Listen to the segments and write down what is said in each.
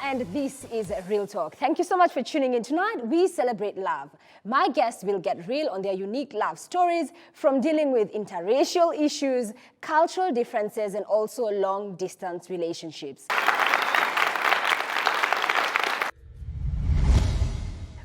and this is Real Talk. Thank you so much for tuning in tonight. We celebrate love. My guests will get real on their unique love stories, from dealing with interracial issues, cultural differences, and also long-distance relationships.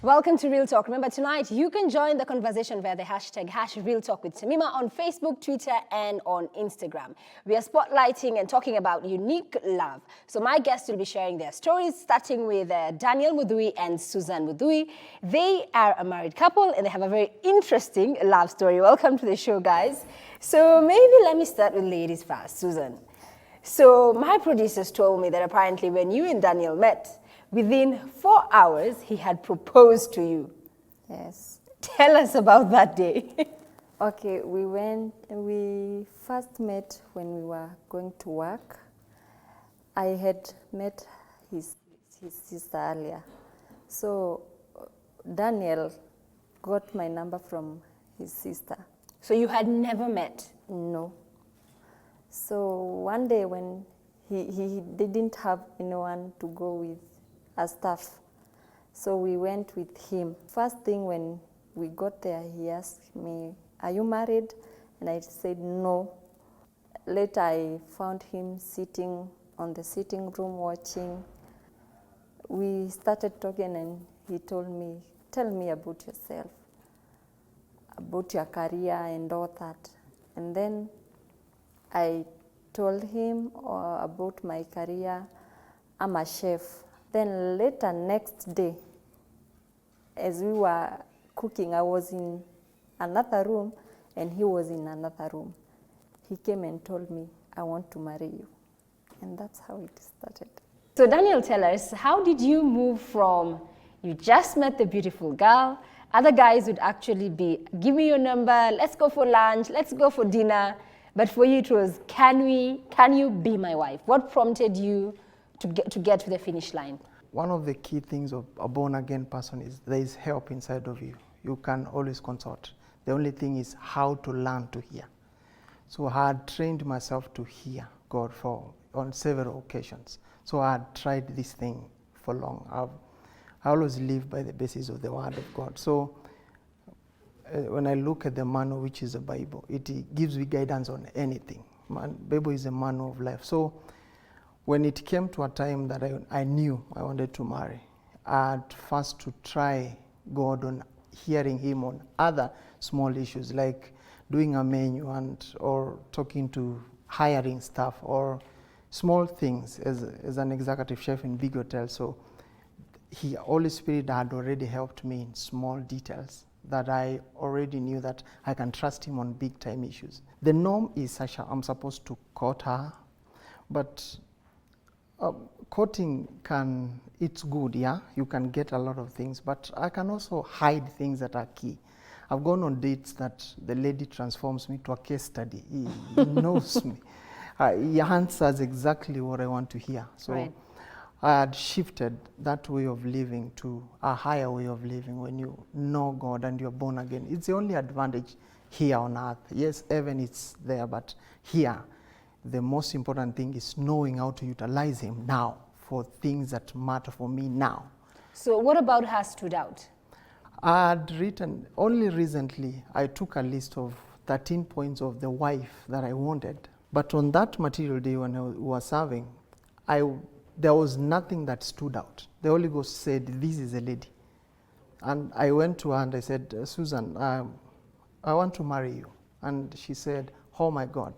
Welcome to Real Talk. Remember, tonight you can join the conversation via the hashtag #RealTalk with Tamima on Facebook, Twitter, and on Instagram. We are spotlighting and talking about unique love. So my guests will be sharing their stories, starting with Daniel Mudui and Susan Mudui. They are a married couple and they have a very interesting love story. Welcome to the show, guys. So maybe let me start with ladies first. Susan. So my producers told me that apparently when you and Daniel met, within 4 hours, he had proposed to you. Yes. Tell us about that day. Okay, we first met when we were going to work. I had met his sister earlier. So Daniel got my number from his sister. So you had never met? No. So one day when he didn't have anyone to go with as staff, so we went with him. First thing when we got there, he asked me, "Are you married?" And I said no. Later I found him sitting on the sitting room watching. We started talking and he told me, "Tell me about yourself, about your career and all that." And then I told him about my career. I'm a chef. Then later next day, as we were cooking, I was in another room and he was in another room. He came and told me, "I want to marry you." And that's how it started. So Daniel, tell us, how did you move from you just met the beautiful girl, other guys would actually be, "Give me your number, let's go for lunch, let's go for dinner." But for you it was, can you be my wife? What prompted you to get to the finish line? One of the key things of a born-again person is there is help inside of you. You can always consult. The only thing is how to learn to hear. So I had trained myself to hear God on several occasions. So I had tried this thing for long. I always live by the basis of the Word of God. So when I look at the manual, which is the Bible, it gives me guidance on anything. Bible is a manual of life. So when it came to a time that I knew I wanted to marry, I had first to try God on hearing Him on other small issues like doing a menu or talking to hiring staff or small things as an executive chef in big hotels. So Holy Spirit had already helped me in small details that I already knew that I can trust Him on big time issues. The norm is I'm supposed to court her, but courting it's good, yeah? You can get a lot of things, but I can also hide things that are key. I've gone on dates that the lady transforms me to a case study. He knows me. He answers exactly what I want to hear. So right. I had shifted that way of living to a higher way of living when you know God and you're born again. It's the only advantage here on earth. Yes, heaven is there, but here, the most important thing is knowing how to utilize Him now for things that matter for me now. So what about her stood out? I had written, only recently, I took a list of 13 points of the wife that I wanted. But on that material day when I was serving, there was nothing that stood out. The Holy Ghost said, "This is a lady." And I went to her and I said, "Susan, I want to marry you." And she said, "Oh my God.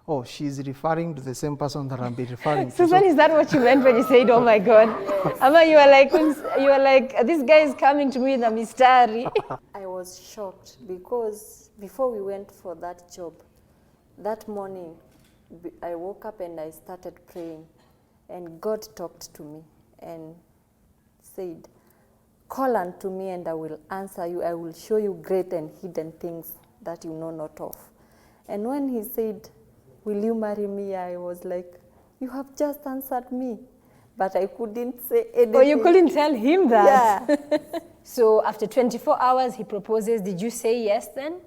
Oh, she's referring to the same person that I'm referring to." Susan, is that what you meant when you said, "Oh my God"? Yes. Ama, you were like, "This guy is coming to me with a mystery." I was shocked because before we went for that job, that morning, I woke up and I started praying. And God talked to me and said, "Call unto me and I will answer you. I will show you great and hidden things that you know not of." And when He said, "Will you marry me?" I was like, "You have just answered me." But I couldn't say anything. Oh, you couldn't tell him that? Yeah. So after 24 hours, he proposes. Did you say yes then?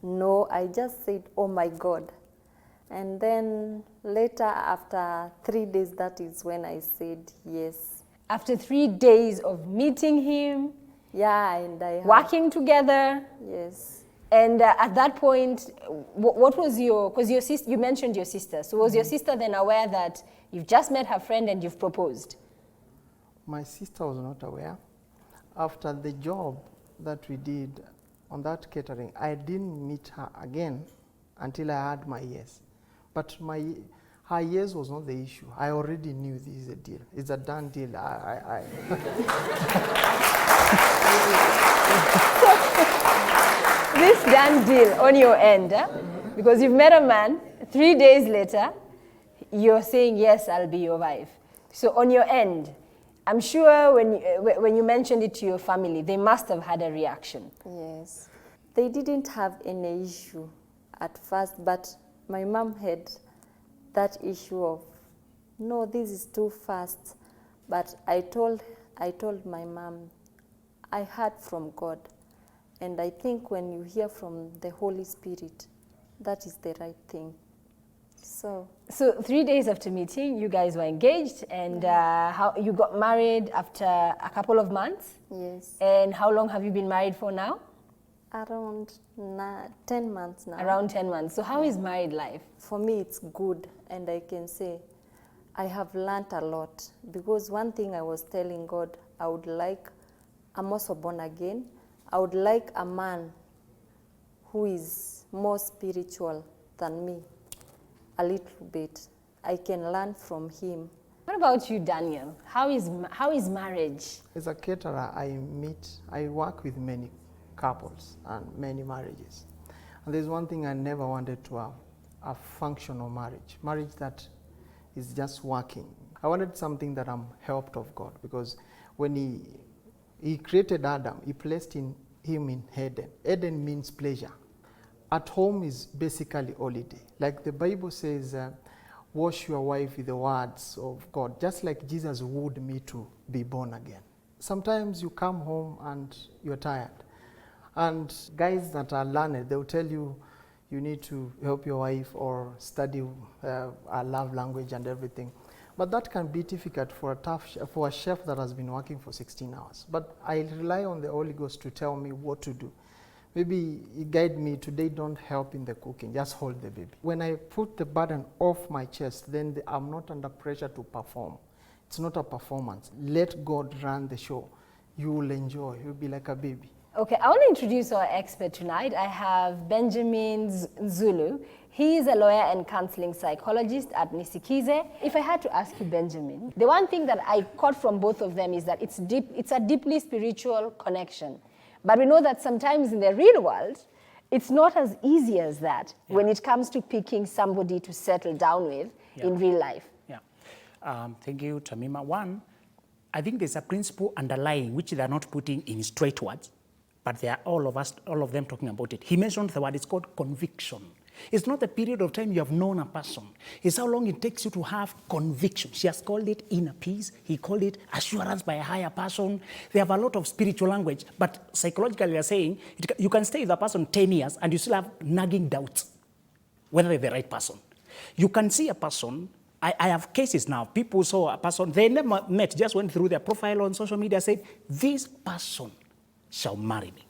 No, I just said, "Oh my God." And then later, after 3 days, that is when I said yes. After 3 days of meeting him, Yeah, and I have, working together, yes. and at that point, what was your, because your sister, you mentioned your sister, so was your sister then aware that you've just met her friend and you've proposed? My sister was not aware. After the job that we did on that catering, I didn't meet her again until I had my yes. But her yes was not the issue. I already knew this is a deal. It's a done deal. This done deal on your end, because you've met a man, 3 days later, you're saying, yes, I'll be your wife. So on your end, I'm sure when you mentioned it to your family, they must have had a reaction. Yes. They didn't have any issue at first, but my mom had that issue of, no, this is too fast. But I told my mom, I heard from God. And I think when you hear from the Holy Spirit, that is the right thing. So 3 days after meeting, you guys were engaged, and how you got married after a couple of months? yes, And how long have you been married for now? around 10 months now. Around 10 months. So how is married life? For me, it's good, and I can say I have learnt a lot, because one thing I was telling God, I'm also born again. I would like a man who is more spiritual than me, a little bit. I can learn from him. What about you, Daniel? How is marriage? As a caterer, I work with many couples and many marriages. And there's one thing I never wanted to have, a functional marriage that is just working. I wanted something that I'm helped of God, because when he created Adam, he placed him in Eden. Eden means pleasure. At home is basically holiday. Like the Bible says, wash your wife with the words of God, just like Jesus wooed me to be born again. Sometimes you come home and you're tired. And guys that are learned, they'll tell you, you need to help your wife or study a love language and everything. But that can be difficult for a chef that has been working for 16 hours. But I rely on the Holy Ghost to tell me what to do. Maybe he guide me today, don't help in the cooking, just hold the baby. When I put the burden off my chest, then I'm not under pressure to perform. It's not a performance. Let God run the show. You will enjoy. You'll be like a baby. Okay, I want to introduce our expert tonight. I have Benjamin Zulu. He is a lawyer and counseling psychologist at Nisikize. If I had to ask you, Benjamin, the one thing that I caught from both of them is that it's a deeply spiritual connection. But we know that sometimes in the real world, it's not as easy as that when it comes to picking somebody to settle down with in real life. Yeah. Thank you, Tamima. One, I think there's a principle underlying which they're not putting in straight words, but they are all of them talking about it. He mentioned the word, it's called conviction. It's not the period of time you have known a person. It's how long it takes you to have conviction. She has called it inner peace. He called it assurance by a higher person. They have a lot of spiritual language, but psychologically they're saying you can stay with a person 10 years and you still have nagging doubts whether they're the right person. You can see a person. I have cases now. People saw a person, they never met, just went through their profile on social media, said, this person shall marry me.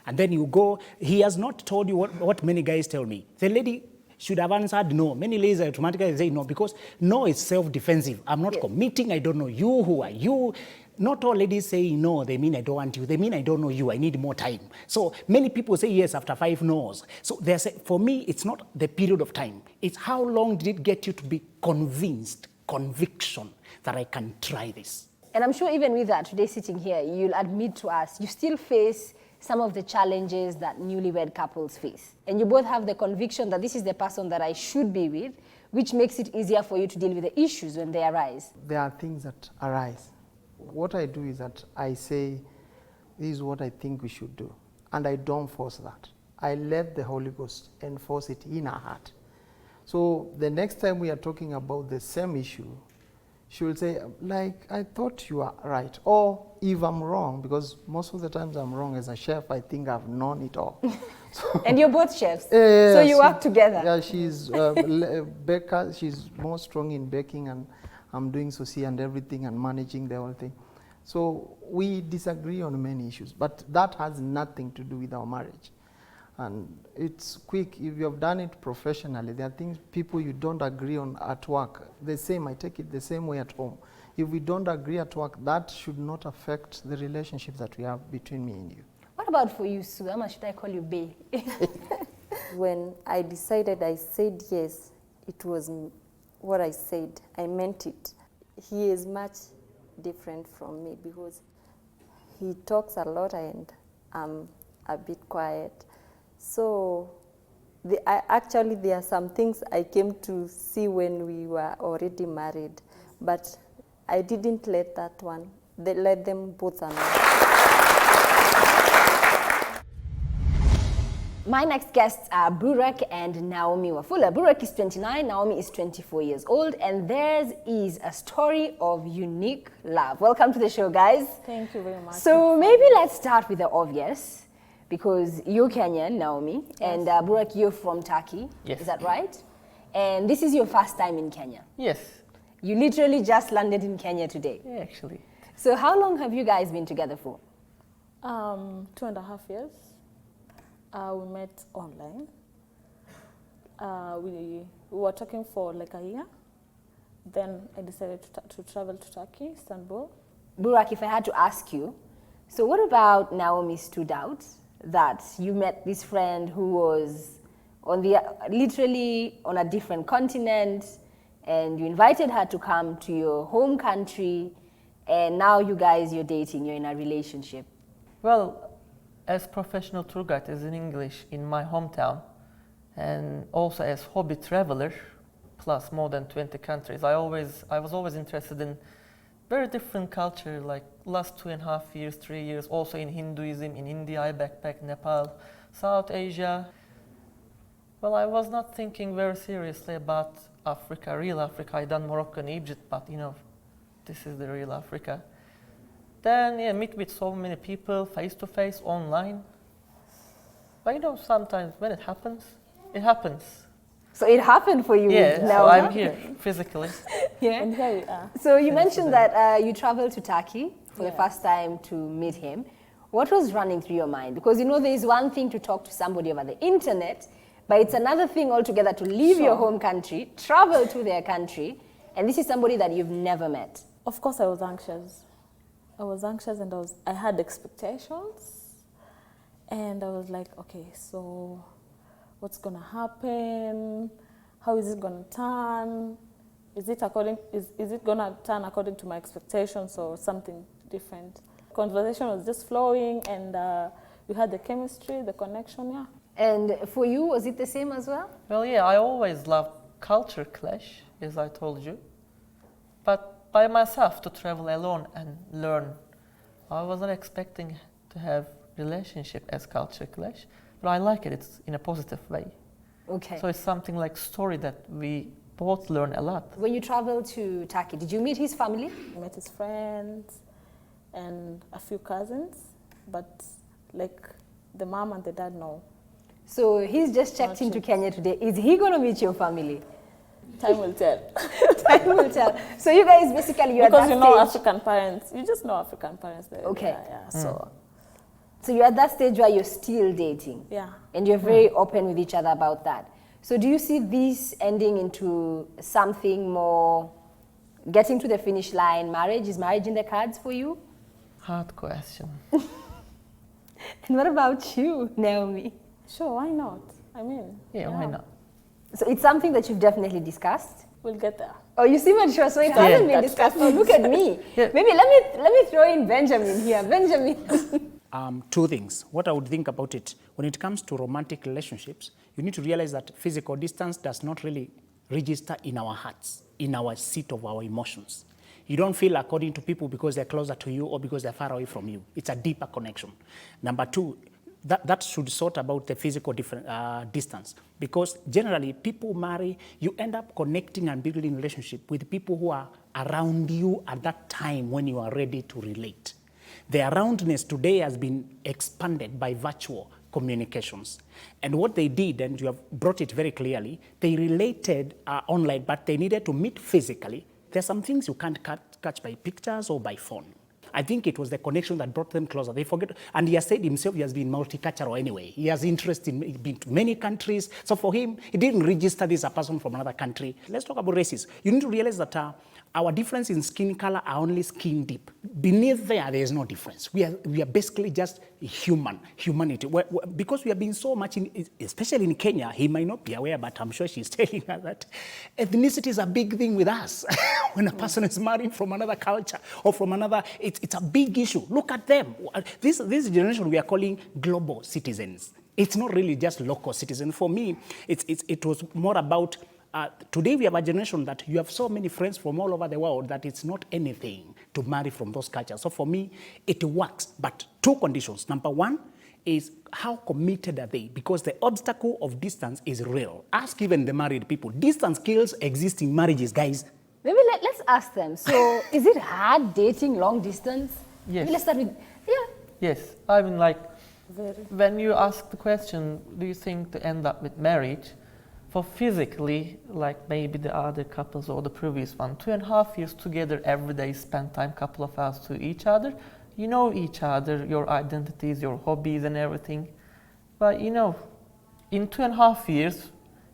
And then you go, he has not told you what many guys tell me. The lady should have answered no. Many ladies automatically say no, because no is self-defensive. I'm not committing, I don't know you, who are you? Not all ladies say no, they mean I don't want you. They mean I don't know you, I need more time. So many people say yes after 5 no's. So they say, for me, it's not the period of time. It's how long did it get you to be convinced, conviction, that I can try this. And I'm sure even with that, today sitting here, you'll admit to us, you still face some of the challenges that newlywed couples face. And you both have the conviction that this is the person that I should be with, which makes it easier for you to deal with the issues when they arise. There are things that arise. What I do is that I say, this is what I think we should do. And I don't force that. I let the Holy Ghost enforce it in our heart. So the next time we are talking about the same issue, she will say, like, I thought you are right. Or if I'm wrong, because most of the times I'm wrong as a chef, I think I've known it all. So, and you're both chefs, so you work together. Yeah, she's a baker. She's more strong in baking, and I'm doing Soci and everything and managing the whole thing. So we disagree on many issues, but that has nothing to do with our marriage. And it's quick. If you have done it professionally, there are things people you don't agree on at work. The same, I take it the same way at home. If we don't agree at work, that should not affect the relationship that we have between me and you. What about for you, Sue? How much should I call you Bay? When I decided, I said yes. It was what I said. I meant it. He is much different from me because he talks a lot and I'm a bit quiet. So actually there are some things I came to see when we were already married, but I didn't let that one, let them both alone. My next guests are Burak and Naomi Wafula. Burak is 29, Naomi is 24 years old, and theirs is a story of unique love. Welcome to the show, guys. Thank you very much. So maybe let's start with the obvious, because you're Kenyan, Naomi, and Burak, you're from Turkey. Yes. Is that right? And this is your first time in Kenya. Yes. You literally just landed in Kenya today. Yeah, actually. So how long have you guys been together for? 2.5 years. We met online. We were talking for like a year. Then I decided to travel to Turkey, Istanbul. Burak, if I had to ask you, so what about Naomi stood out that you met this friend who was on the literally on a different continent, and you invited her to come to your home country, and now you guys, you're dating, you're in a relationship? Well, as professional tour guide as in English in my hometown, and also as hobby traveler, plus more than 20 countries, I was always interested in very different culture, like last 2.5 years, 3 years, also in Hinduism, in India, I backpacked Nepal, South Asia. Well, I was not thinking very seriously about Africa, real Africa. I done Morocco and Egypt, but you know, this is the real Africa. Then, yeah, meet with so many people, face to face, online. But you know, sometimes when it happens, it happens. So it happened for you. Yeah, now, so I'm here physically. Yeah. And here we are. So you mentioned that you traveled to Turkey for the first time to meet him. What was running through your mind? Because you know, there is one thing to talk to somebody over the internet, but it's another thing altogether to leave your home country, travel to their country, and this is somebody that you've never met. Of course, I was anxious. And I had expectations, and I was like, okay, so what's gonna happen? How is it gonna turn? Is it gonna turn according to my expectations or something different? Conversation was just flowing, and we had the chemistry, the connection, yeah. And for you, was it the same as well? Well, yeah, I always loved culture clash, as I told you. But by myself to travel alone and learn. I wasn't expecting to have relationship as culture clash, but I like it. It's in a positive way. Okay. So it's something like story that we both learn a lot. When you traveled to Turkey, did you meet his family? I met his friends and a few cousins, but like the mom and the dad, no. So he's just checked into Kenya today. Is he going to meet your family? Time will tell. Time will tell. So you guys basically, you're because at that you know stage. African parents, you just know African parents. Okay. Yeah. So you're at that stage where you're still dating. yeah. And you're very open with each other about that. So do you see this ending into something more, getting to the finish line, marriage? Is marriage in the cards for you? Hard question. And what about you, Naomi? Sure, why not? I mean, Yeah, why not? So it's something that you've definitely discussed? we'll get there. Oh, you seem unsure, so it hasn't been discussed. Oh, look at me. Yeah. Maybe let me throw in Benjamin here. Benjamin. Two things. What I would think about it, when it comes to romantic relationships, you need to realize that physical distance does not really register in our hearts, in our seat of our emotions. You don't feel according to people because they're closer to you or because they're far away from you. It's a deeper connection. Number two, that should sort about the physical distance, because generally people marry, you end up connecting and building relationship with people who are around you at that time when you are ready to relate. The aroundness today has been expanded by virtual communications. And what they did, and you have brought it very clearly, they related online, but they needed to meet physically. There's some things you can't catch by pictures or by phone. I think it was the connection that brought them closer. They forget, and he has said himself he has been multicultural anyway. He has interest in been to many countries. So for him, he didn't register this as a person from another country. Let's talk about races. You need to realize that our difference in skin color are only skin deep. Beneath there is no difference. We are basically just humanity. Because we have been so much, especially in Kenya, he might not be aware, but I'm sure she's telling us that ethnicity is a big thing with us. When a person is married from another culture or from another, it's a big issue. Look at them. This generation we are calling global citizens. It's not really just local citizens. For me, it was more about today we have a generation that you have so many friends from all over the world that it's not anything to marry from those cultures. So for me, it works, but two conditions. Number one is how committed are they? Because the obstacle of distance is real. Ask even the married people. Distance kills existing marriages, guys. Maybe let's ask them. So is it hard dating long distance? Yes. Maybe let's start with, Yes, I mean, like, Very. when you ask the question, do you think to end up with marriage? For physically, like maybe the other couples or the previous one, 2.5 years together every day, spend time, couple of hours to each other. You know each other, your identities, your hobbies and everything. But you know, in 2.5 years,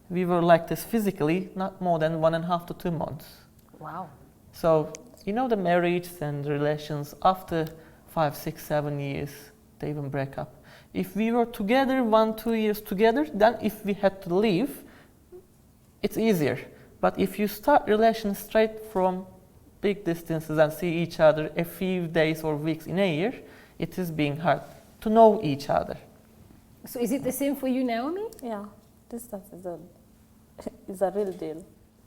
we were like this physically, not more than 1.5 to 2 months. wow. So, you know, the marriage and relations after 5, 6, 7 years, they even break up. If we were together 1-2 years together, then if we had to leave, it's easier. But if you start relations straight from big distances and see each other a few days or weeks in a year, it is being hard to know each other. So is it the same for you, Naomi? Yeah, distance is a real deal.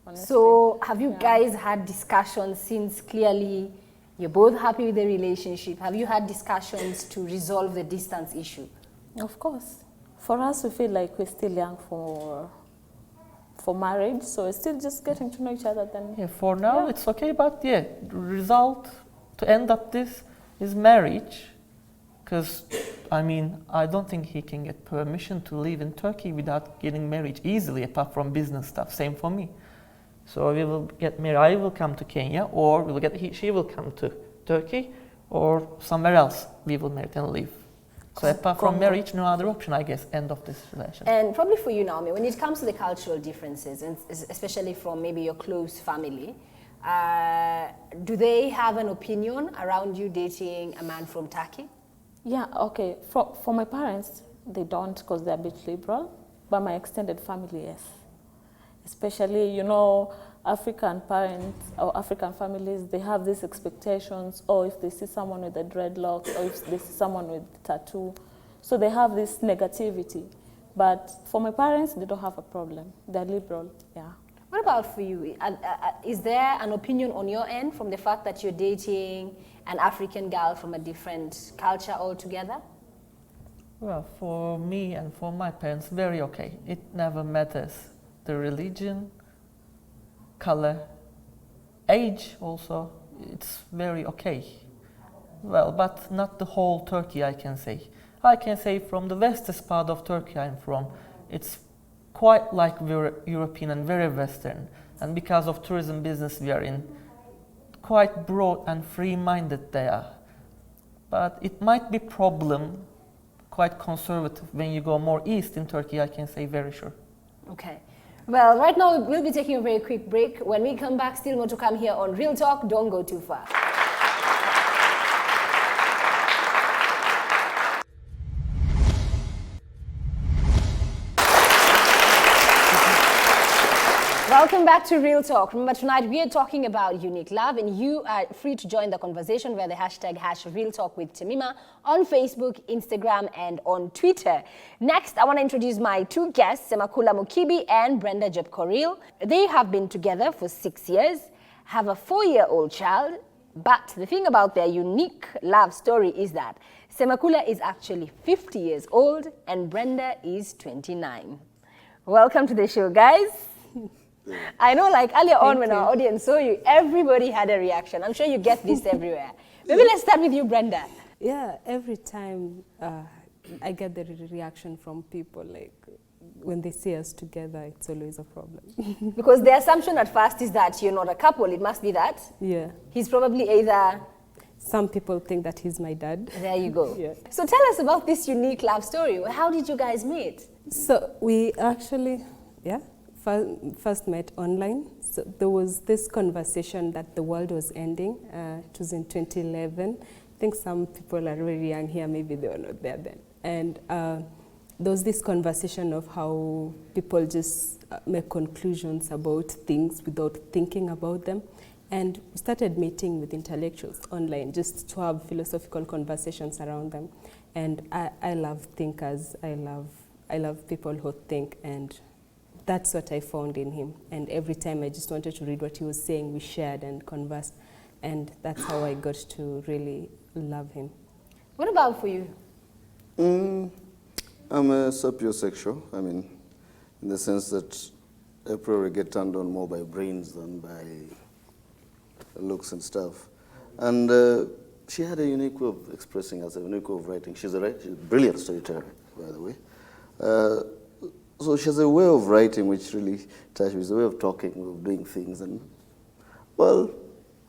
Honestly. So have you Yeah. guys had discussions, since clearly you're both happy with the relationship? Have you had discussions to resolve the distance issue? Of course. For us, we feel like we're still young for marriage, so we're still just getting to know each other. Then Yeah, for now Yeah. it's okay, but yeah, the result to end up this is marriage. Because, I mean, I don't think he can get permission to live in Turkey without getting married easily, apart from business stuff. Same for me. So we will get married. I will come to Kenya, or she will come to Turkey, or somewhere else we will marry and live. So apart from marriage, no other option, I guess, end of this relation. And probably for you, Naomi, when it comes to the cultural differences, and especially from maybe your close family, do they have an opinion around you dating a man from Turkey? yeah, okay. For my parents, they don't because they're a bit liberal, but my extended family, yes. Especially, you know, African parents or African families, they have these expectations, or if they see someone with a dreadlocks, or if they see someone with a tattoo, so they have this negativity. But for my parents, they don't have a problem. They're liberal, yeah. What about for you? Is there an opinion on your end from the fact that you're dating an African girl from a different culture altogether? Well, for me and for my parents, very okay. It never matters. The religion, color, age also, it's very okay. Well, but not the whole Turkey, I can say. I can say from the western part of Turkey I'm from, it's quite like very European and very Western. And because of tourism business we are in, quite broad and free-minded they are. But it might be problem, quite conservative. When you go more east in Turkey, I can say very sure. Okay. Well, right now we'll be taking a very quick break. When we come back, still more to come here on Real Talk. Don't go too far. Welcome back to Real Talk. Remember, tonight we are talking about unique love, and you are free to join the conversation via the hashtag #RealTalk with Tamima on Facebook, Instagram, and on Twitter. Next, I want to introduce my two guests, Semakula Mukibi and Brenda Jepkoril. They have been together for 6 years, have a 4-year-old child, but the thing about their unique love story is that Semakula is actually 50 years old and Brenda is 29. Welcome to the show, guys. I know, like earlier on when our audience saw you, everybody had a reaction. I'm sure you get this everywhere. Maybe let's start with you, Brenda. Yeah, every time I get the reaction from people, like when they see us together, it's always a problem. Because the assumption at first is that you're not a couple. It must be that. Yeah. He's probably either... Some people think that he's my dad. There you go. Yeah. So tell us about this unique love story. How did you guys meet? So we actually, first met online. So there was this conversation that the world was ending. It was in 2011. I think some people are very young here, maybe they were not there then. And there was this conversation of how people just make conclusions about things without thinking about them. And we started meeting with intellectuals online just to have philosophical conversations around them. And I love thinkers. I love people who think, and that's what I found in him. And every time I just wanted to read what he was saying, we shared and conversed. And that's how I got to really love him. What about for you? I'm a sapiosexual. I mean, in the sense that I probably get turned on more by brains than by looks and stuff. And she had a unique way of expressing herself, a unique way of writing. She's a brilliant storyteller, by the way. So she has a way of writing which really touched me. It's a way of talking, of doing things, and, well,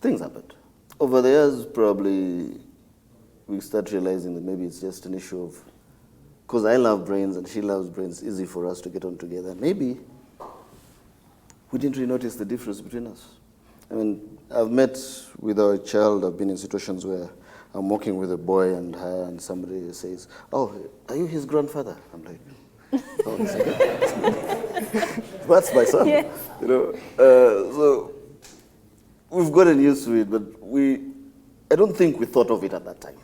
things happened. Over the years, probably, we start realizing that maybe it's just an issue of, because I love brains and she loves brains, it's easy for us to get on together. Maybe we didn't really notice the difference between us. I mean, I've met with our child, I've been in situations where I'm walking with a boy and her, and somebody says, "Oh, are you his grandfather?" I'm like, "Oh, that's my son." Yes. You know, so we've gotten used to it, but I don't think we thought of it at that time.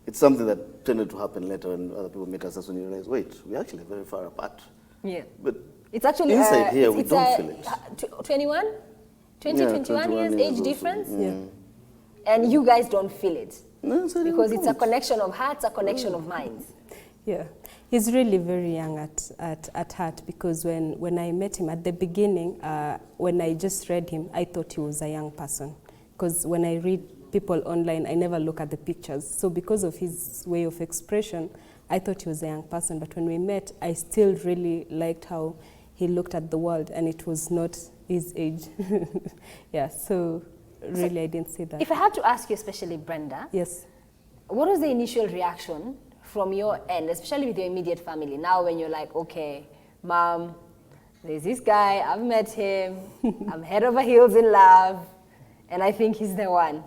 It's something that tended to happen later when other people meet us. That's when you realize, wait, we're actually very far apart. Yeah. But it's actually inside here, we don't feel it. 21? 21 years age difference? Yeah. And you guys don't feel it? No, because it's a connection of hearts, a connection of minds. Yeah, he's really very young at heart, because when I met him at the beginning, when I just read him, I thought he was a young person. Because when I read people online, I never look at the pictures. So because of his way of expression, I thought he was a young person. But when we met, I still really liked how he looked at the world, and it was not his age. Yeah, so really I didn't say that. If I had to ask you, especially Brenda, yes, what was the initial reaction from your end, especially with your immediate family, now when you're like, okay, Mom, there's this guy, I've met him, I'm head over heels in love, and I think he's the one?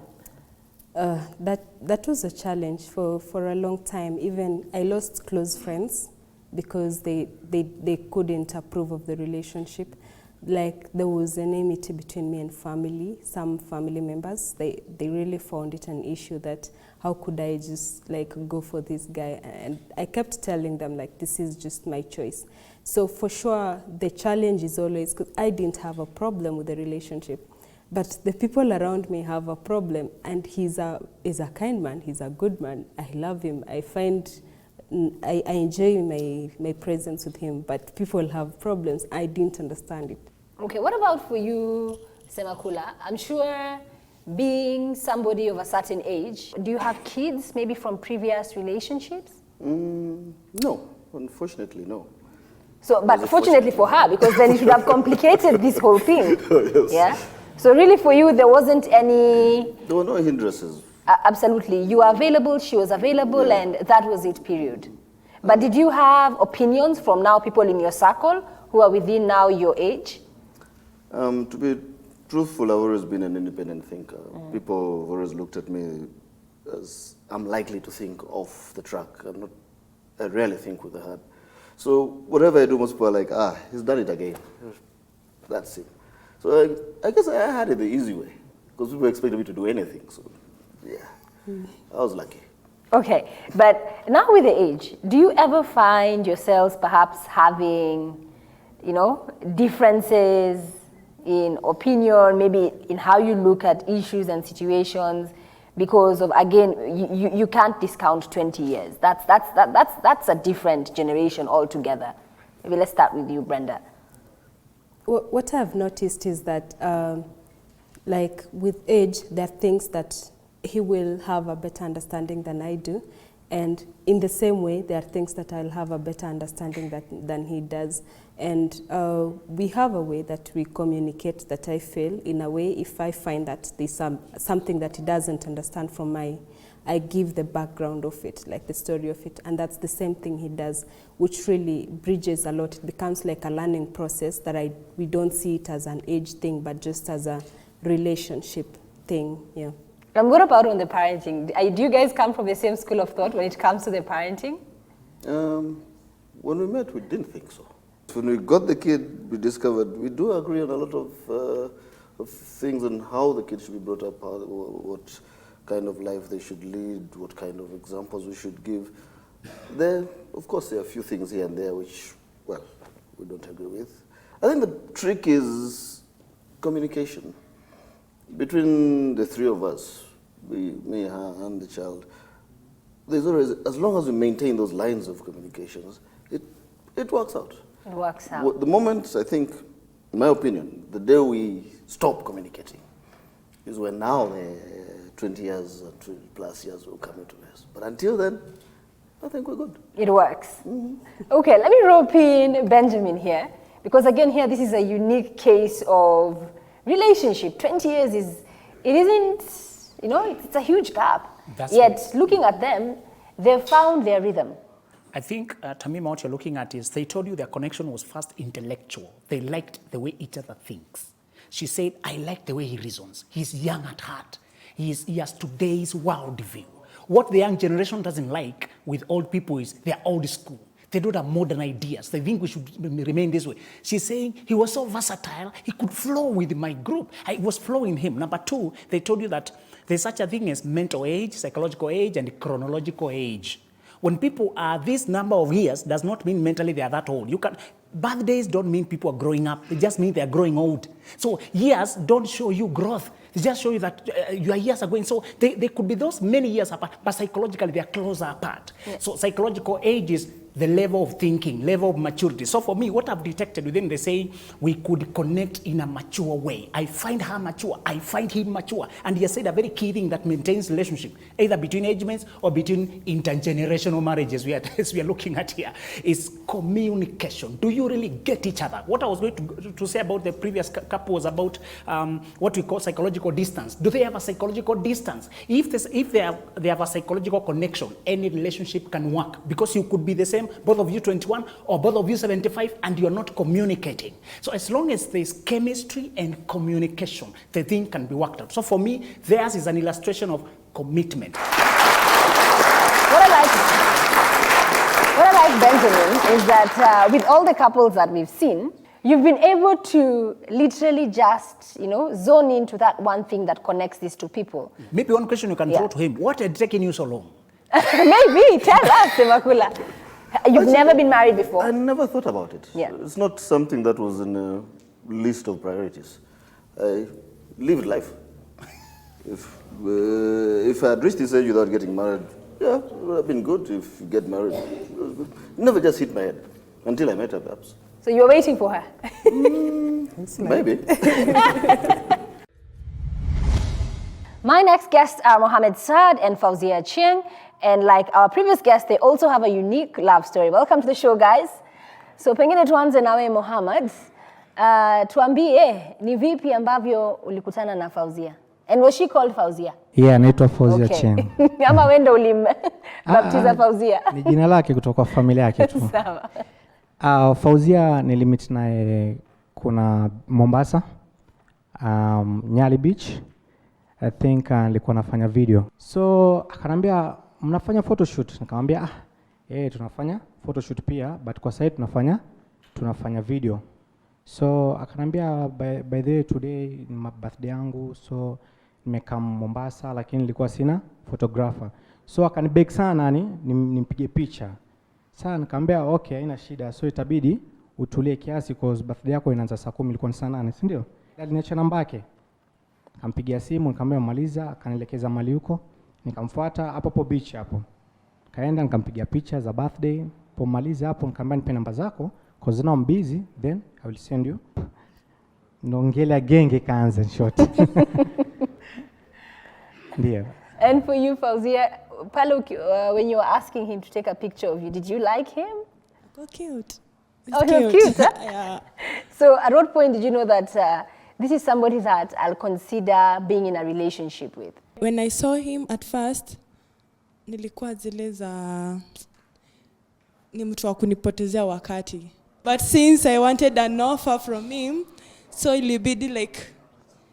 That was a challenge for a long time. Even I lost close friends because they couldn't approve of the relationship. Like, there was an enmity between me and family, some family members. They really found it an issue that how could I just like go for this guy? And I kept telling them, like, this is just my choice. So for sure, the challenge is always, because I didn't have a problem with the relationship, but the people around me have a problem. And he's a kind man, he's a good man. I love him. I enjoy my presence with him, but people have problems. I didn't understand it. Okay, what about for you, Semakula? I'm sure being somebody of a certain age, do you have kids maybe from previous relationships? No, unfortunately, no. So, but fortunately for her, because then it should have complicated this whole thing. Yes. Yeah? So really for you, there wasn't any... There were no hindrances. Absolutely. You were available, she was available, Yeah. and that was it, period. But did you have opinions from now people in your circle who are within now your age? To be truthful, I've always been an independent thinker. People have always looked at me as I'm likely to think off the track. I rarely think with the heart. So whatever I do, most people are like, he's done it again. That's it. So I guess I had it the easy way, because people expected me to do anything. So yeah, I was lucky. Okay, but now with the age, do you ever find yourselves perhaps having, differences in opinion, maybe in how you look at issues and situations, because of, again, you can't discount 20 years. That's a different generation altogether. Maybe let's start with you, Brenda. What I've noticed is that, like with age, there are things that he will have a better understanding than I do, And in the same way, there are things that I'll have a better understanding than he does. And we have a way that we communicate that I feel. In a way, if I find that there's something that he doesn't understand from I give the background of it, like the story of it. And that's the same thing he does, which really bridges a lot. It becomes like a learning process that we don't see it as an age thing, but just as a relationship thing, yeah. I'm going to part on the parenting. Do you guys come from the same school of thought when it comes to the parenting? When we met, we didn't think so. When we got the kid, we discovered we do agree on a lot of things on how the kid should be brought up, what kind of life they should lead, what kind of examples we should give. Of course, there are a few things here and there which, well, we don't agree with. I think the trick is communication. Between the three of us, me, her, and the child, there's always, as long as we maintain those lines of communications, it works out. It works out. The moment, I think, in my opinion, the day we stop communicating is when now the 20 years and 20 plus years will come into this. But until then, I think we're good. It works. Okay, let me rope in Benjamin here, because again here, this is a unique case of relationship. 20 years it's a huge gap. Yet, looking at them, they've found their rhythm. I think, Tamima, what you're looking at is they told you their connection was first intellectual. They liked the way each other thinks. She said, I like the way he reasons. He's young at heart. He has today's world view. What the young generation doesn't like with old people is they're old school. They don't have modern ideas. They think we should remain this way. She's saying he was so versatile, he could flow with my group. I was flowing him. Number two, they told you that there's such a thing as mental age, psychological age, and chronological age. When people are this number of years, does not mean mentally they are that old. Birthdays don't mean people are growing up. They just mean they are growing old. So years don't show you growth. They just show you that your years are going. So they could be those many years apart, but psychologically they are closer apart. Yeah. So psychological age is the level of thinking, level of maturity. So for me, what I've detected within, they say we could connect in a mature way. I find her mature, I find him mature. And he has said a very key thing that maintains relationship, either between age mates or between intergenerational marriages we are looking at here, is communication. Do you really get each other? What I was going to say about the previous couple was about what we call psychological distance. Do they have a psychological distance? If they have a psychological connection, any relationship can work, because you could be the same, both of you 21 or both of you 75, and you're not communicating. So as long as there's chemistry and communication, the thing can be worked out. So for me, theirs is an illustration of commitment. What I like, Benjamin, is that with all the couples that we've seen, you've been able to literally just, zone into that one thing that connects these two people. Maybe one question you can throw to him: what had taken you so long? Maybe, tell us, Semakula. You've never been married before? I never thought about it. Yeah. It's not something that was in a list of priorities. I lived life. If I had reached this age without getting married, yeah, it would have been good if you get married. It was good. It never just hit my head until I met her, perhaps. So you were waiting for her? Maybe. My next guests are Mohammed Saad and Fauzia Chieng. And like our previous guests, they also have a unique love story. Welcome to the show, guys. So pengine tuanze nawe Mohammed. Tuambie, ni vipi ambavyo ulikutana na Fauzia? And was she called Fauzia? Yeah, naitwa Fauzia Chieng. Ama wewe ndio ulimbaptiza Fauzia? Ni jina lake kutoka familia yake tu. Sawa. Fauzia nilimit naye kuna Mombasa, Nyali Beach. I think nilikuwa nafanya video. So akanambia mnafanya photoshoot. Nikamwambia tunafanya photoshoot pia, but kwa sasa tunafanya video. So akanambia by the way today ni birthday yangu, so nimekaa Mombasa lakini nilikuwa sina photographer. So akanibeg sana nimpige picha. Sasa nikamwambia okay, haina shida. So itabidi utulie kiasi because birthday yako inaanza saa 10, ilikuwa ni saa 8, si ndio? Aliniacha namba yake. Nikampigia simu, nikamwambia maliza, akanielekeza mali huko. Nikamfuata hapo beach hapo. Kaenda nikampigia picha za birthday. Pomaliza hapo nikamwambia nipe namba zako because now I'm busy, then I will send you. Nongela genge kaanza short. Ndio. And for you, Fauzia, when you were asking him to take a picture of you, did you like him? Go cute. Oh, he was cute, huh? Yeah. So at what point did you know that this is somebody that I'll consider being in a relationship with? When I saw him at first, nilikuwa zile za ni mtu wa kunipotezea wakati. But since I wanted an offer from him, so ilibidi like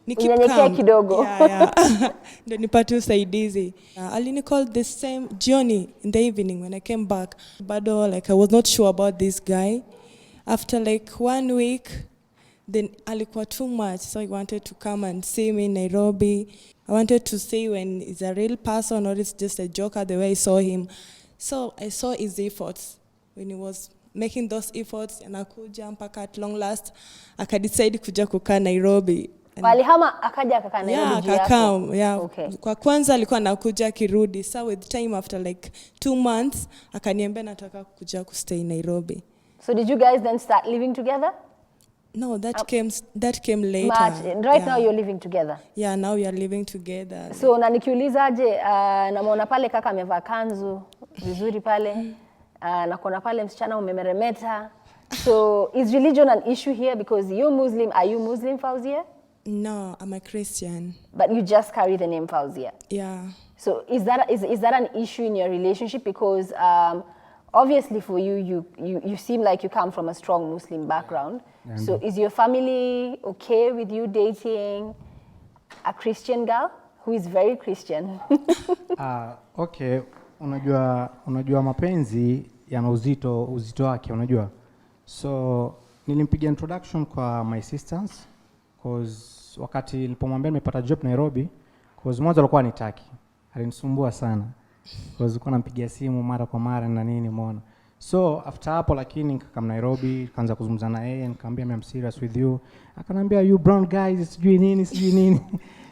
Unyenyekea kidogo. Yeah. Ndio nipate usaidizi. Alinicall the same Johnny in the evening when I came back. Bado like I was not sure about this guy. After like 1 week, then alikuwa too much, so I wanted to come and see me in Nairobi. I wanted to see when he's a real person or it's just a joker the way I saw him. So I saw his efforts when he was making those efforts, anakuja mpaka at long last akadecide kuja kukaa Nairobi. Walihama akaja akakaa Nairobi juu yako? Yeah. Okay. Kwa kwanza alikuwa anakuja akirudi. So with time after like 2 months akaniambia nataka kuja kustay Nairobi. So did you guys then start living together? No, that came later. March. Right now you're living together. Yeah, now we are living together. So na nikiulizaje, namuona pale kaka amevaa kanzu vizuri pale, na kuna pale msichana umemeremeta. So is religion an issue here because you're Muslim? Are you Muslim, Fauzia? No, I'm a Christian. But you just carry the name Fauzia. Yeah. So is that an issue in your relationship? Because obviously for you seem like you come from a strong Muslim background. So is your family okay with you dating a Christian girl who is very Christian? Okay, unajua mapenzi yana uzito wake, unajua. So nilimpigia introduction kwa my sisters cause wakati nilipomwambia nimepata job Nairobi, cause mwanzo alikuwa anitaki. Alinisumbua sana. Cause alikuwa anampigia simu mara kwa mara na nini umeona. So after hapo lakini nikakam Nairobi, kaanza kuzungumza na yeye, nikamwambia I'm serious with you. Akanambia you brown guys sijui nini.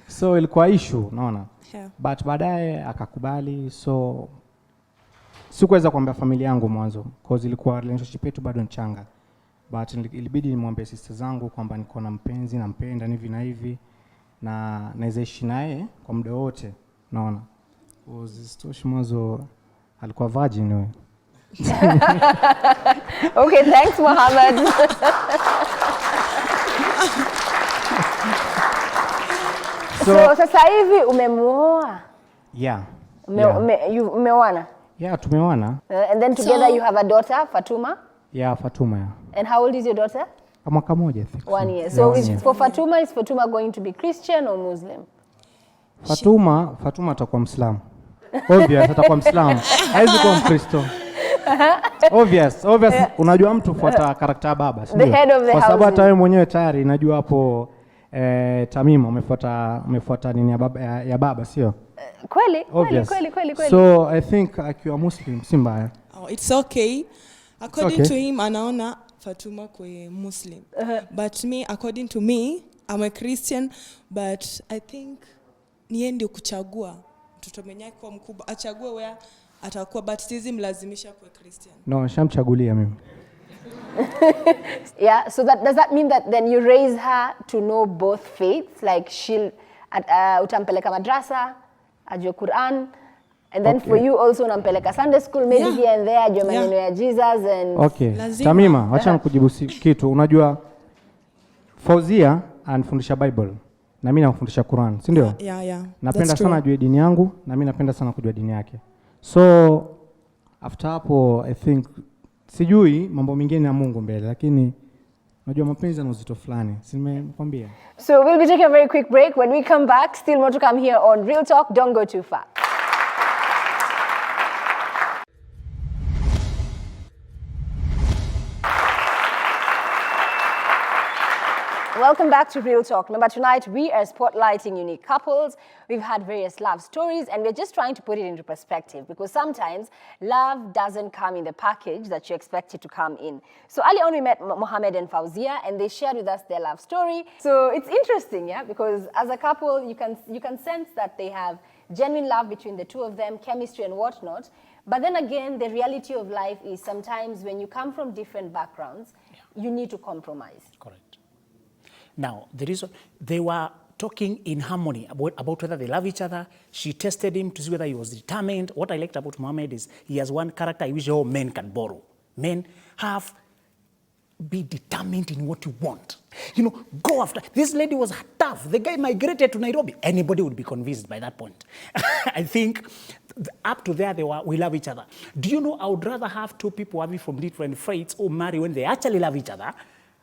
So ilikuwa issue, unaona. Yeah. But baadaye akakubali, so sikuweza kuambia familia yangu mwanzo cause ilikuwa relationship yetu bado nchanga. But ilibidi nimwambie sister zangu kwamba niko na mpenzi, nampenda hivi na hivi na naweza ishi naye kwa muda wote, unaona. Cause mwanzo alikuwa virgin wewe. Okay, thanks Mohammed. So sasa hivi umemuoa? Yeah. Umeoana? Yeah, tumeoana. And then together you have a daughter, Fatuma? Yeah, Fatuma. Yeah. And how old is your daughter? Mwaka moja, I think. 1 year. So for Fatuma, is Fatuma going to be Christian or Muslim? Fatuma atakuwa Muislamu. Obvious atakuwa Muislamu. Haiwezi kuwa Mkristo. Obvious. Unajua mtu fuata karakta baba, si ndio? The head of the house. Kwa sababu hata wewe mwenyewe tayari najua hapo Tamima umefuata nini ya baba, sio? Kweli. So I think akiwa Muslim si mbaya. Oh, it's okay. According to him anaona Fatuma kwa Muslim. But me, according to me, I'm a Christian, but I think ni yeye ndio kuchagua mtoto mwenye kwa mkubwa achague where atakuwa, but sizi mlazimisha kwa Christian. No, shamchagulia mimi. Yeah, so does that mean that then you raise her to know both faiths, like she'll utampeleka madrasa, ajue Quran, and then for you also unampeleka Sunday school maybe here and there, ajue maneno ya Jesus and Okay. Tamima, acha nikujibu kitu. Unajua Fauzia anafundisha Bible na mimi namfundisha Quran, si ndio? Yeah. Napenda sana ajue dini yangu na mimi napenda sana kujua dini yake. So after hapo I think sijui mambo mengine ya Mungu mbele, lakini unajua mapenzi yana uzito fulani. Si nimekwambia. So we'll be taking a very quick break. When we come back, still more to come here on Real Talk. Don't go too far. Welcome back to Real Talk. Remember, tonight we are spotlighting unique couples. We've had various love stories and we're just trying to put it into perspective because sometimes love doesn't come in the package that you expect it to come in. So earlier on we met Mohammed and Fauzia and they shared with us their love story. So it's interesting, yeah, because as a couple you can sense that they have genuine love between the two of them, chemistry and whatnot. But then again, the reality of life is sometimes when you come from different backgrounds, you need to compromise. Correct. Now, the reason they were talking in harmony about whether they love each other. She tested him to see whether he was determined. What I liked about Mohammed is he has one character I wish all men can borrow. Men be determined in what you want. You know, go after. This lady was tough. The guy migrated to Nairobi. Anybody would be convinced by that point. I think up to there, we love each other. Do you know, I would rather have two people having from different faiths or marry when they actually love each other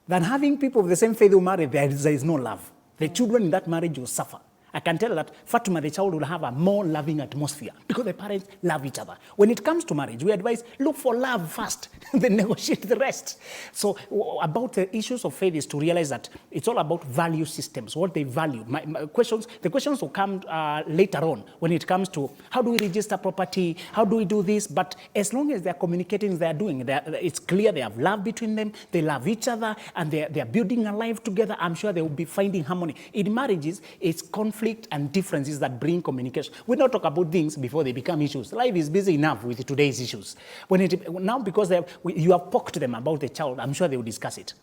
than having people of the same faith who marry, there is no love. The children in that marriage will suffer. I can tell that Fatima, the child, will have a more loving atmosphere because the parents love each other. When it comes to marriage, we advise, look for love first, then negotiate the rest. So about the issues of faith is to realize that it's all about value systems, what they value. The questions will come later on when it comes to how do we register property, how do we do this, but as long as they're communicating, they're doing it, it's clear they have love between them, they love each other, and they're building a life together, I'm sure they will be finding harmony. In marriages, it's conflict and differences that bring communication. We don't talk about things before they become issues. Life is busy enough with today's issues. Now, because you have poked them about the child, I'm sure they will discuss it.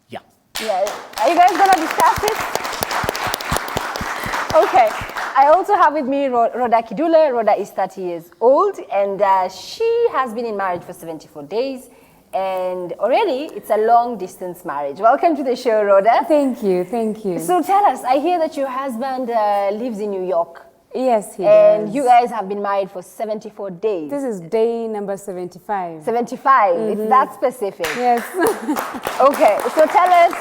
Yeah. Yeah. Are you guys going to discuss it? Okay. I also have with me Rhoda Kidule. Rhoda is 30 years old, and she has been in marriage for 74 days. And already, it's a long-distance marriage. Welcome to the show, Rhoda. Thank you, thank you. So tell us, I hear that your husband lives in New York. Yes, he does. And you guys have been married for 74 days. This is day number 75. 75, it's that specific. Yes. Okay, so tell us,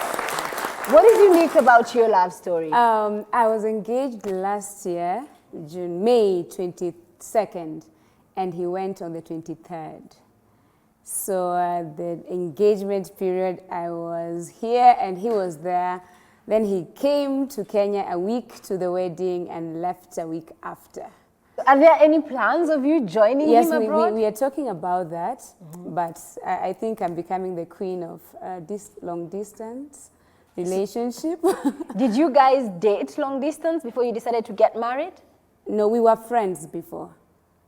what is unique about your love story? I was engaged last year, May 22nd, and he went on the 23rd. So the engagement period, I was here and he was there. Then he came to Kenya a week to the wedding and left a week after. Are there any plans of you joining him abroad? Yes, we are talking about that, but I think I'm becoming the queen of this long distance relationship. Did you guys date long distance before you decided to get married? No, we were friends before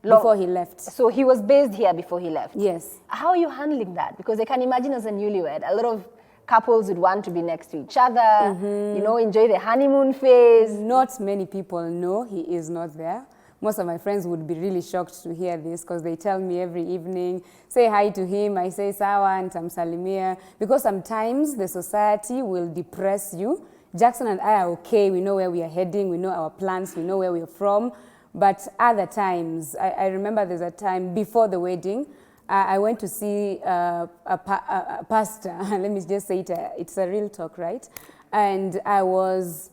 he left. So he was based here before he left? Yes. How are you handling that? Because I can imagine as a newlywed, a lot of couples would want to be next to each other, you know, enjoy the honeymoon phase. Not many people know he is not there. Most of my friends would be really shocked to hear this because they tell me every evening, say hi to him, I say sawa and tamsalimia, because sometimes the society will depress you. Jackson and I are okay, we know where we are heading, we know our plans, we know where we're from. But other times, I remember there's a time before the wedding, I went to see a pastor, let me just say it's a real talk, right? And I was,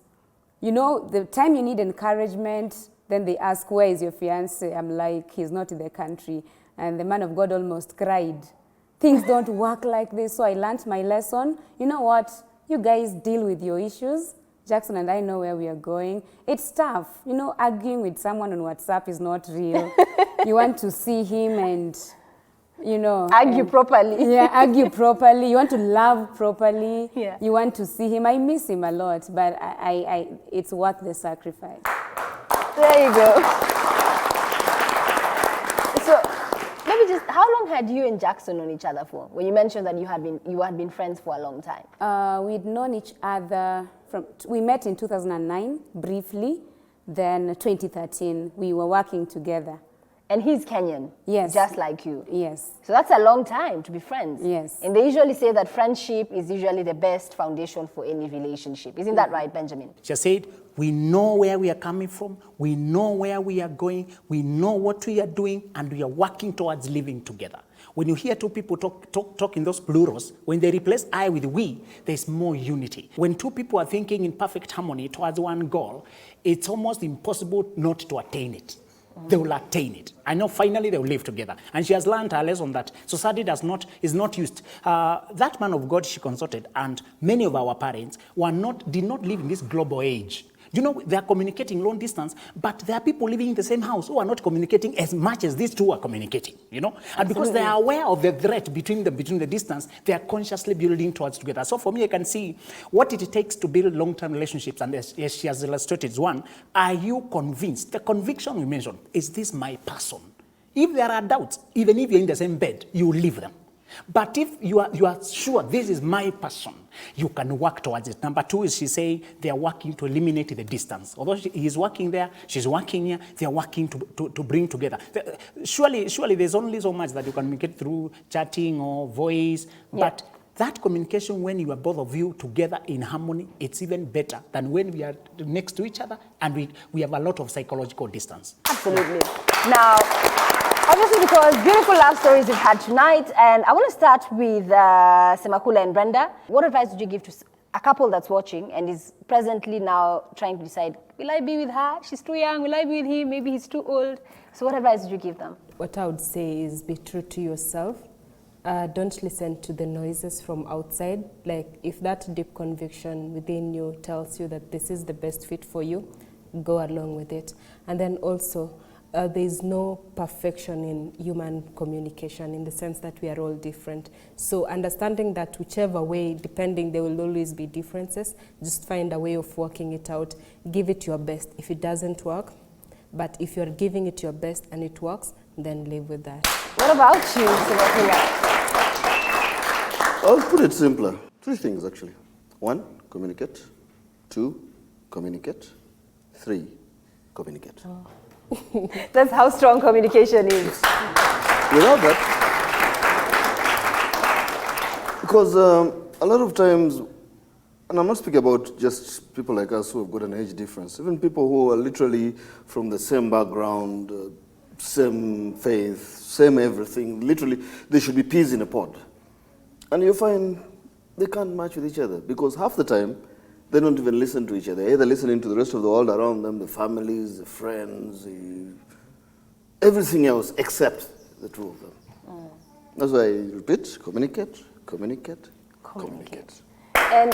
you know, the time you need encouragement, then they ask, where is your fiancé? I'm like, he's not in the country. And the man of God almost cried. Things don't work like this, so I learned my lesson. You know what? You guys deal with your issues. Jackson and I know where we are going. It's tough. You know, arguing with someone on WhatsApp is not real. You want to see him and, you know. Argue properly. Yeah, argue properly. You want to love properly. Yeah. You want to see him. I miss him a lot, but it's worth the sacrifice. There you go. So, maybe just, how long had you and Jackson known each other for? When you mentioned that you had been friends for a long time. We'd known each other we met in 2009 briefly, then 2013 we were working together. And he's Kenyan? Yes. Just like you? Yes. So that's a long time to be friends? Yes. And they usually say that friendship is usually the best foundation for any relationship. Isn't that right, Benjamin? She said, we know where we are coming from, we know where we are going, we know what we are doing, and we are working towards living together. When you hear two people talk in those plurals, when they replace I with we, there's more unity. When two people are thinking in perfect harmony towards one goal, it's almost impossible not to attain it. They will attain it. I know finally they will live together. And she has learned her lesson that society is not used. That man of God she consulted, and many of our parents did not live in this global age. You know, they are communicating long distance, but there are people living in the same house who are not communicating as much as these two are communicating, you know? And because they are aware of the threat between the distance, they are consciously building towards together. So for me, I can see what it takes to build long-term relationships, and as she has illustrated is one, are you convinced? The conviction we mentioned, is this my person? If there are doubts, even if you're in the same bed, you will leave them. But if you are sure this is my person, you can work towards it. Number two is she saying they are working to eliminate the distance. Although he's working there, she's working here, they are working to bring together. Surely there's only so much that you can communicate through chatting or voice, but that communication when you are both of you together in harmony, it's even better than when we are next to each other and we have a lot of psychological distance. Absolutely. Now, obviously, because beautiful love stories we've had tonight, and I want to start with Semakula and Brenda. What advice would you give to a couple that's watching and is presently now trying to decide, will I be with her? She's too young. Will I be with him? Maybe he's too old. So what advice would you give them? What I would say is be true to yourself. Don't listen to the noises from outside. Like if that deep conviction within you tells you that this is the best fit for you, go along with it. And then also, there is no perfection in human communication in the sense that we are all different. So understanding that whichever way, depending, there will always be differences, just find a way of working it out. Give it your best. If it doesn't work, but if you're giving it your best and it works, then live with that. What about you, Semakula? I'll put it simpler. 3 things actually. 1, communicate. 2, communicate. 3, communicate. Oh. That's how strong communication is. Without that, because a lot of times, and I'm not speaking about just people like us who have got an age difference, even people who are literally from the same background, same faith, same everything, literally, they should be peas in a pod. And you find they can't match with each other because half the time, they don't even listen to each other. They're either listening to the rest of the world around them, the families, the friends, everything else except the two of them. That's why I repeat, communicate, communicate, communicate. And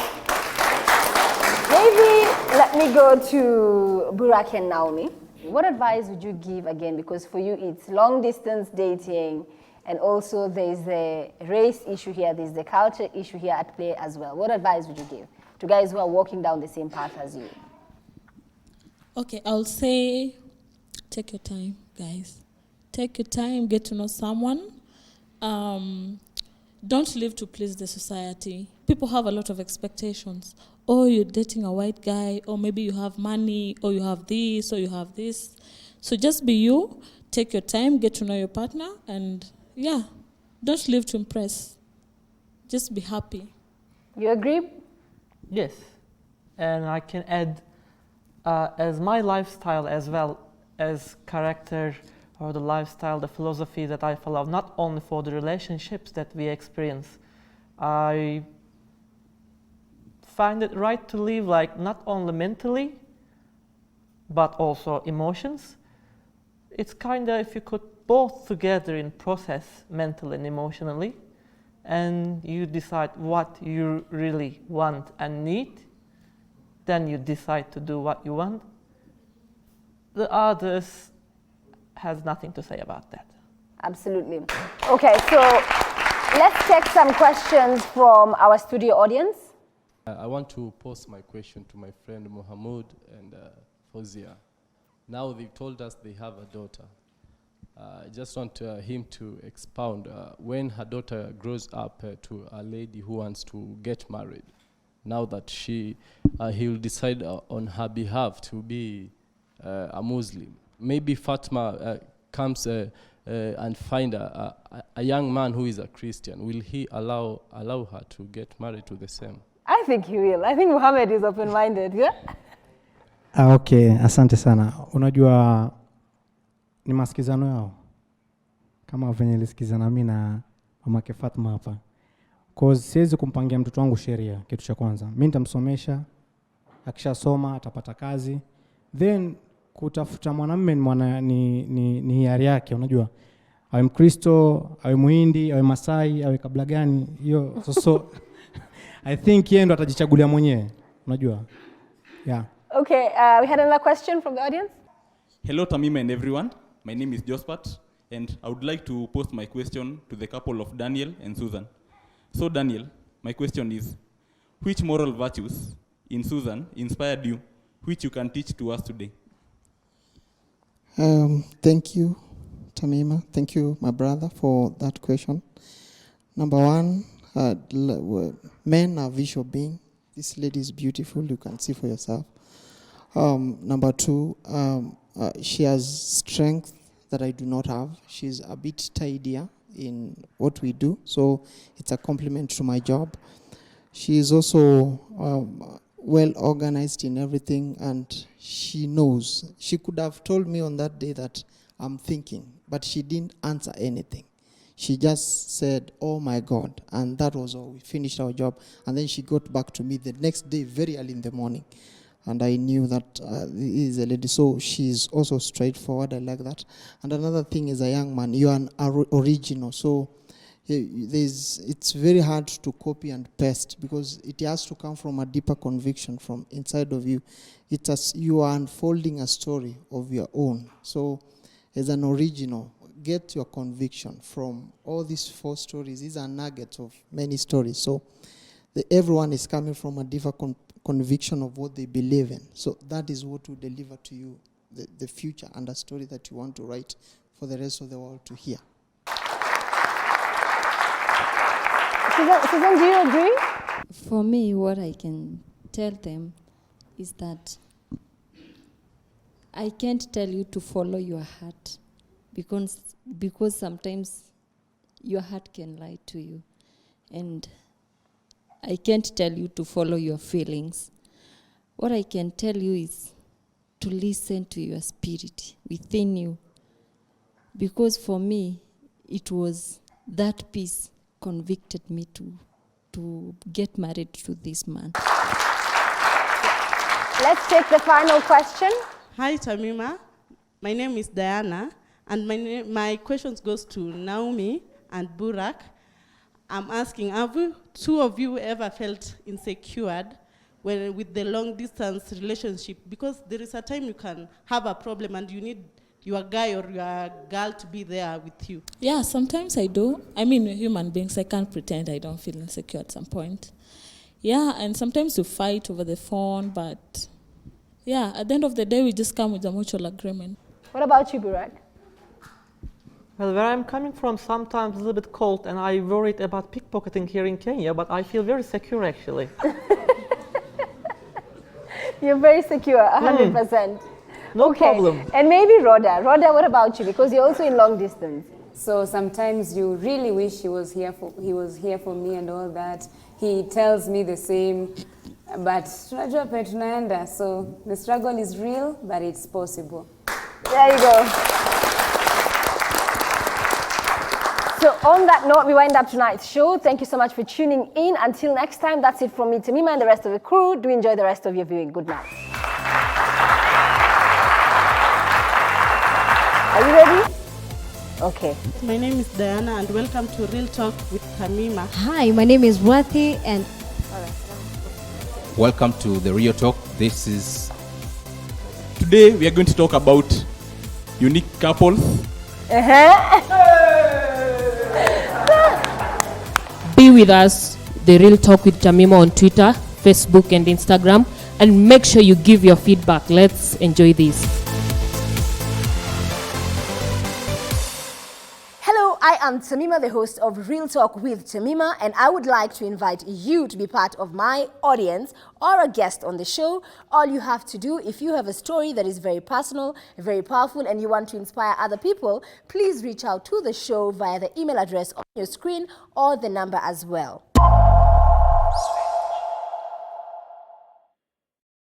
maybe let me go to Burak and Naomi. What advice would you give again? Because for you, it's long distance dating, and also there's the race issue here, there's the culture issue here at play as well. What advice would you give to guys who are walking down the same path as you? Okay, I'll say take your time, guys. Take your time, get to know someone. Don't live to please the society. People have a lot of expectations. Oh, you're dating a white guy, or maybe you have money, or you have this, or you have this. So just be you, take your time, get to know your partner, and yeah, don't live to impress. Just be happy. You agree? Yes, and I can add, as my lifestyle as well as character or the lifestyle, the philosophy that I follow, not only for the relationships that we experience, I find it right to live like not only mentally, but also emotions. It's kind of if you could both together in process mentally and emotionally, and you decide what you really want and need, then you decide to do what you want. The others has nothing to say about that. Absolutely. Okay, so let's take some questions from our studio audience. I want to pose my question to my friend Mohamud and Fauzia. Now they've told us they have a daughter. I just want him to expound when her daughter grows up to a lady who wants to get married. Now that he'll decide on her behalf to be a Muslim. Maybe Fatma comes and find a young man who is a Christian. Will he allow her to get married to the same? I think he will. I think Muhammad is open-minded, yeah? Okay, asante sana. Unajua ni masikizano yao kama venye lisikizana mimi na mamake Fatma hapa. Cause siwezi kumpangia mtoto wangu sheria, kitu cha kwanza. Mimi nitamsomesha, akishasoma atapata kazi. Then kutafuta mwanamume ni hiari yake, unajua. Awe Mkristo, awe Muhindi, awe Masai, awe kabila gani, hiyo so I think yeye ndo atajichagulia mwenyewe, unajua. Yeah. Okay, we had another question from the audience. Hello Tamima and everyone. My name is Jospat and I would like to post my question to the couple of Daniel and Susan. So Daniel, my question is, which moral virtues in Susan inspired you, which you can teach to us today? Thank you, Tamima. Thank you, my brother, for that question. Number one, men are visual beings. This lady is beautiful. You can see for yourself. Number two, she has strength that I do not have. She's a bit tidier in what we do, so it's a compliment to my job. She is also well organized in everything, and she knows. She could have told me on that day that I'm thinking, but she didn't answer anything. She just said, "Oh my God," and that was all. We finished our job, and then she got back to me the next day very early in the morning, and I knew that this is a lady. So she's also straightforward. I like that. And another thing is a young man. You are an original, so it's very hard to copy and paste because it has to come from a deeper conviction from inside of you. You are unfolding a story of your own. So as an original, get your conviction from all these 4 stories. These are nuggets of many stories. So everyone is coming from a deeper conviction of what they believe in. So that is what will deliver to you the future and the story that you want to write for the rest of the world to hear. Susan, do you agree? For me, what I can tell them is that I can't tell you to follow your heart because sometimes your heart can lie to you. And I can't tell you to follow your feelings. What I can tell you is to listen to your spirit within you. Because for me, it was that peace convicted me to get married to this man. Let's take the final question. Hi, Tamima. My name is Diana, and my questions goes to Naomi and Burak. I'm asking, have you, 2 of you ever felt insecure with the long-distance relationship? Because there is a time you can have a problem and you need your guy or your girl to be there with you. Yeah, sometimes I do. I mean, we're human beings. I can't pretend I don't feel insecure at some point. Yeah, and sometimes we fight over the phone, but yeah, at the end of the day, we just come with a mutual agreement. What about you, Burak? Well, where I'm coming from, sometimes a little bit cold, and I worried about pickpocketing here in Kenya, but I feel very secure, actually. You're very secure, 100%. No problem. And maybe Rhoda. Rhoda, what about you? Because you're also in long distance. So sometimes you really wish he was here for me and all that. He tells me the same, but tunajua pe tunaenda. So the struggle is real, but it's possible. There you go. So on that note, we wind up tonight's show. Thank you so much for tuning in. Until next time, that's it from me, Tamima, and the rest of the crew. Do enjoy the rest of your viewing. Good night. Are you ready? Okay. My name is Diana, and welcome to Real Talk with Tamima. Hi, my name is Wathi, and Welcome to the Real Talk. Today we are going to talk about unique couples. Be with us, The Real Talk with Tamima on Twitter, Facebook and Instagram, and make sure you give your feedback. Let's enjoy this. Hello, I am Tamima, the host of Real Talk with Tamima, and I would like to invite you to be part of my audience or a guest on the show. All you have to do, if you have a story that is very personal, very powerful, and you want to inspire other people, please reach out to the show via the email address on your screen or the number as well.